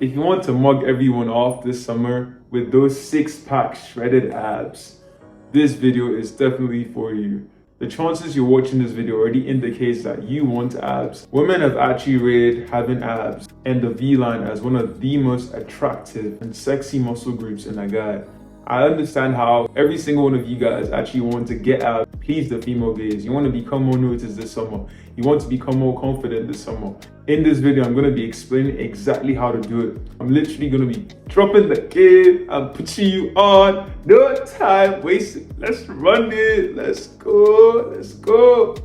If you want to mug everyone off this summer with those six-pack shredded abs, this video is definitely for you. The chances you're watching this video already indicates that you want abs. Women have actually rated having abs and the V-line as one of the most attractive and sexy muscle groups in a guy. I understand how every single one of you guys actually want to get abs, please the female gaze. You want to become more noticed this summer. You want to become more confident this summer. In this video, I'm going to be explaining exactly how to do it. I'm literally going to be dropping the game and putting you on. No time wasted. Let's run it. Let's go. Let's go.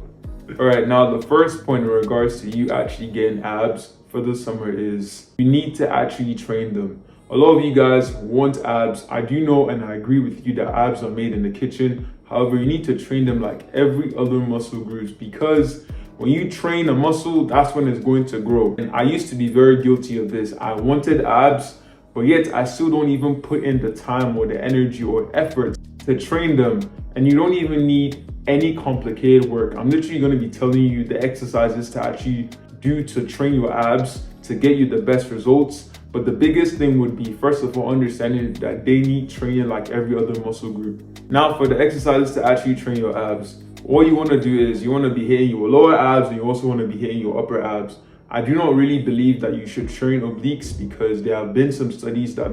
All right, now the first point in regards to you actually getting abs for the summer is you need to actually train them. A lot of you guys want abs. I do know and I agree with you that abs are made in the kitchen. However, you need to train them like every other muscle groups, because when you train a muscle, that's when it's going to grow. And I used to be very guilty of this. I wanted abs, but yet I still don't even put in the time or the energy or effort to train them. And you don't even need any complicated work. I'm literally going to be telling you the exercises to actually do to train your abs to get you the best results. But the biggest thing would be, first of all, understanding that they need training like every other muscle group. Now, for the exercises to actually train your abs, all you want to do is you want to be hitting your lower abs and you also want to be hitting your upper abs. I do not really believe that you should train obliques, because there have been some studies that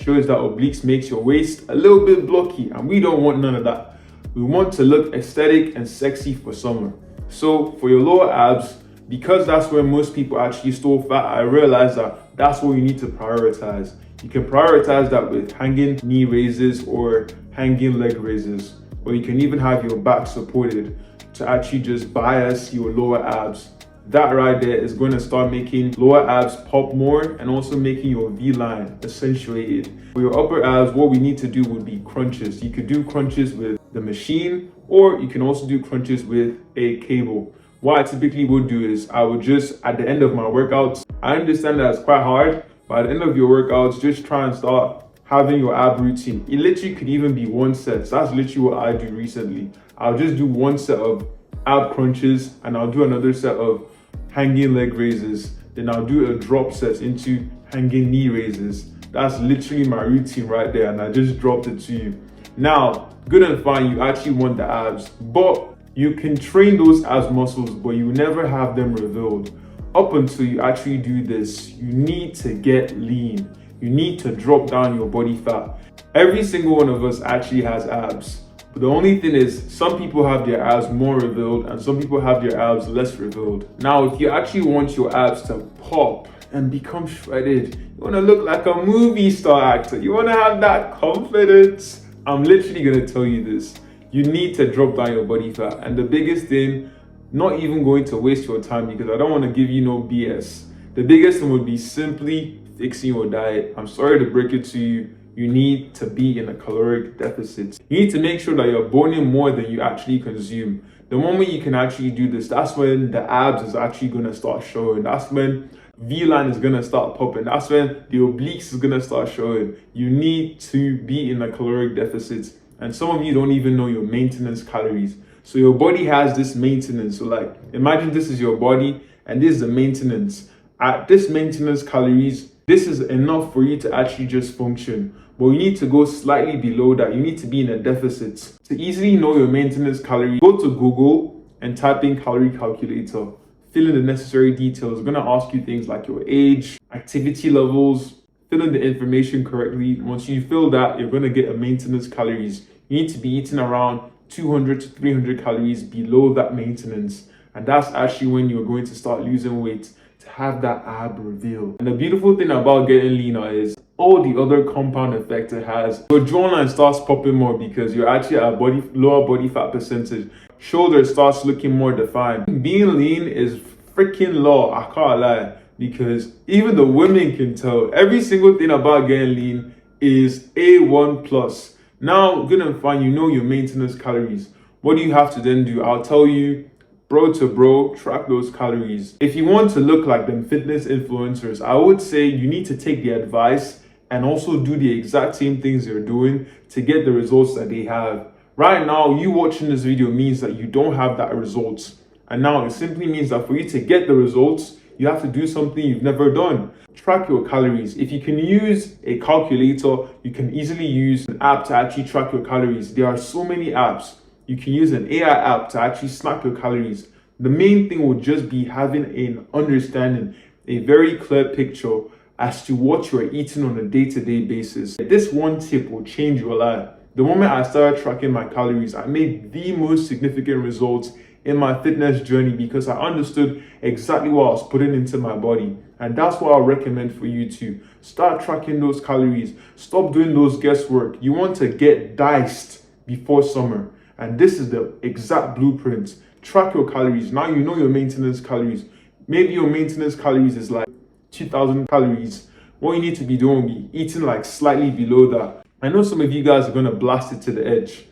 shows that obliques makes your waist a little bit blocky, and we don't want none of that. We want to look aesthetic and sexy for summer. So for your lower abs, because that's where most people actually store fat, I realized that that's what you need to prioritize. You can prioritize that with hanging knee raises or hanging leg raises, or you can even have your back supported to actually just bias your lower abs. That right there is going to start making lower abs pop more and also making your V-line accentuated. For your upper abs, what we need to do would be crunches. You could do crunches with the machine, or you can also do crunches with a cable. What I typically would do is I would just, at the end of my workouts, I understand that it's quite hard, but at the end of your workouts, just try and start having your ab routine. It literally could even be one set. So that's literally what I do recently. I'll just do one set of ab crunches and I'll do another set of hanging leg raises. Then I'll do a drop set into hanging knee raises. That's literally my routine right there, and I just dropped it to you. Now, good and fine, you actually want the abs, but you can train those abs muscles, but you never have them revealed. Up until you actually do this, you need to get lean. You need to drop down your body fat. Every single one of us actually has abs. But the only thing is, some people have their abs more revealed and some people have their abs less revealed. Now, if you actually want your abs to pop and become shredded, you want to look like a movie star actor, you want to have that confidence, I'm literally going to tell you this. You need to drop down your body fat. And the biggest thing, not even going to waste your time because I don't want to give you no BS. The biggest thing would be simply fixing your diet. I'm sorry to break it to you. You need to be in a caloric deficit. You need to make sure that you're burning more than you actually consume. The moment you can actually do this, that's when the abs is actually going to start showing. That's when V-line is going to start popping. That's when the obliques is going to start showing. You need to be in a caloric deficit. And some of you don't even know your maintenance calories. So your body has this maintenance. So like, imagine this is your body and this is the maintenance. At this maintenance calories, this is enough for you to actually just function. But you need to go slightly below that. You need to be in a deficit. To easily know your maintenance calories, go to Google and type in calorie calculator. Fill in the necessary details. It's going to ask you things like your age, activity levels. Fill in the information correctly. Once you fill that, you're going to get a maintenance calories. You need to be eating around 200 to 300 calories below that maintenance. And that's actually when you're going to start losing weight, to have that ab reveal. And the beautiful thing about getting leaner is all the other compound effects it has. Your jawline starts popping more because you're actually at a lower body fat percentage. Shoulder starts looking more defined. Being lean is freaking law, I can't lie. Because even the women can tell every single thing about getting lean is A1+. Now, good and fine, you know your maintenance calories. What do you have to then do? I'll tell you, bro to bro, track those calories. If you want to look like them fitness influencers, I would say you need to take the advice and also do the exact same things they're doing to get the results that they have. Right now, you watching this video means that you don't have that results. And now it simply means that for you to get the results, you have to do something you've never done. track your calories. If you can use a calculator, you can easily use an app to actually track your calories. There are so many apps. You can use an AI app to actually snap your calories. The main thing will just be having an understanding, a very clear picture as to what you're eating on a day-to-day basis. This one tip will change your life. The moment I started tracking my calories, I made the most significant results in my fitness journey because I understood exactly what I was putting into my body. And that's what I recommend for you to start tracking those calories. Stop doing those guesswork. You want to get diced before summer. And this is the exact blueprint. Track your calories. Now you know your maintenance calories. Maybe your maintenance calories is like 2,000 calories. What you need to be doing will be eating like slightly below that. I know some of you guys are going to blast it to the edge.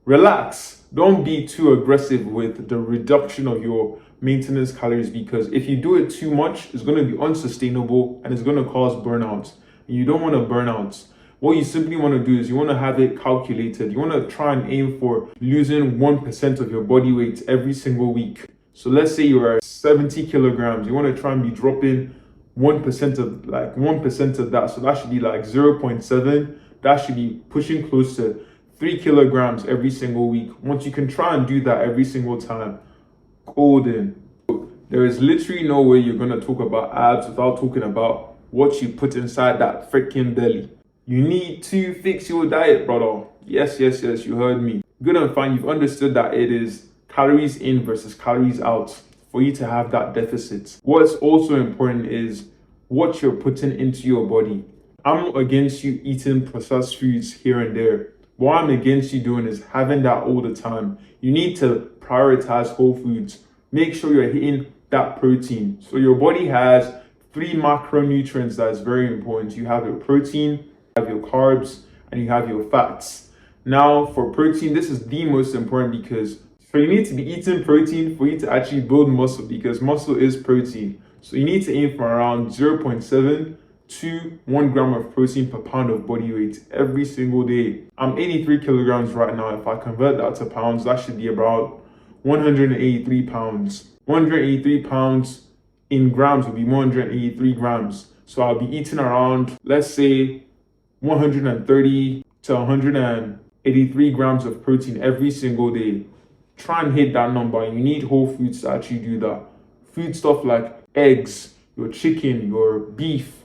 Relax. Don't be too aggressive with the reduction of your maintenance calories, because if you do it too much, it's going to be unsustainable and it's going to cause burnout. And you don't want to burn out. What you simply want to do is you want to have it calculated. You want to try and aim for losing 1% of your body weight every single week. So let's say you are 70 kilograms. You want to try and be dropping 1% of that. So that should be like 0.7. That should be pushing close to 3 kilograms every single week. Once you can try and do that every single time, golden. There is literally no way you're going to talk about abs without talking about what you put inside that freaking belly. You need to fix your diet, brother. Yes, you heard me. Good and fine, you've understood that it is calories in versus calories out for you to have that deficit. What's also important is what you're putting into your body. I'm not against you eating processed foods here and there. What I'm against you doing is having that all the time. You need to prioritize whole foods. Make sure you're hitting that protein. So your body has 3 macronutrients that is very important. You have your protein, you have your carbs, and you have your fats. Now for protein, this is the most important because so you need to be eating protein for you to actually build muscle, because muscle is protein. So you need to aim for around 0.7 to 1 gram of protein per pound of body weight every single day. I'm 83 kilograms right now. If I convert that to pounds, that should be about 183 pounds. 183 pounds in grams would be 183 grams. So I'll be eating around, let's say, 130 to 183 grams of protein every single day. Try and hit that number. You need whole foods to actually do that. Food stuff like eggs, your chicken, your beef,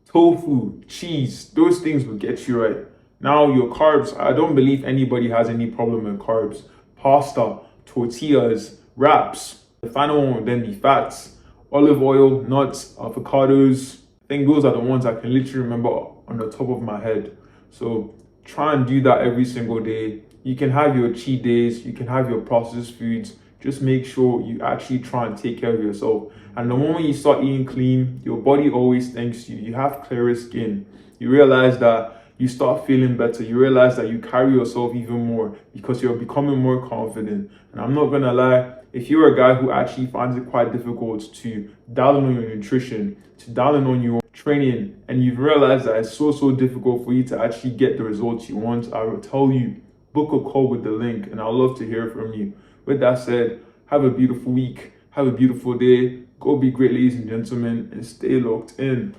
tofu, cheese, those things will get you right. Now your carbs, I don't believe anybody has any problem with carbs. Pasta, tortillas, wraps. The final one would then be fats, olive oil, nuts, avocados. I think those are the ones I can literally remember on the top of my head. So try and do that every single day. You can have your cheat days, you can have your processed foods. Just make sure you actually try and take care of yourself. And the moment you start eating clean, your body always thanks you. You have clearer skin. You realize that you start feeling better. You realize that you carry yourself even more because you're becoming more confident. And I'm not gonna lie, if you're a guy who actually finds it quite difficult to dial in on your nutrition, to dial in on your training, and you've realized that it's so difficult for you to actually get the results you want, I will tell you, book a call with the link, and I'd love to hear from you. With that said, have a beautiful week, have a beautiful day, go be great, ladies and gentlemen, and stay locked in.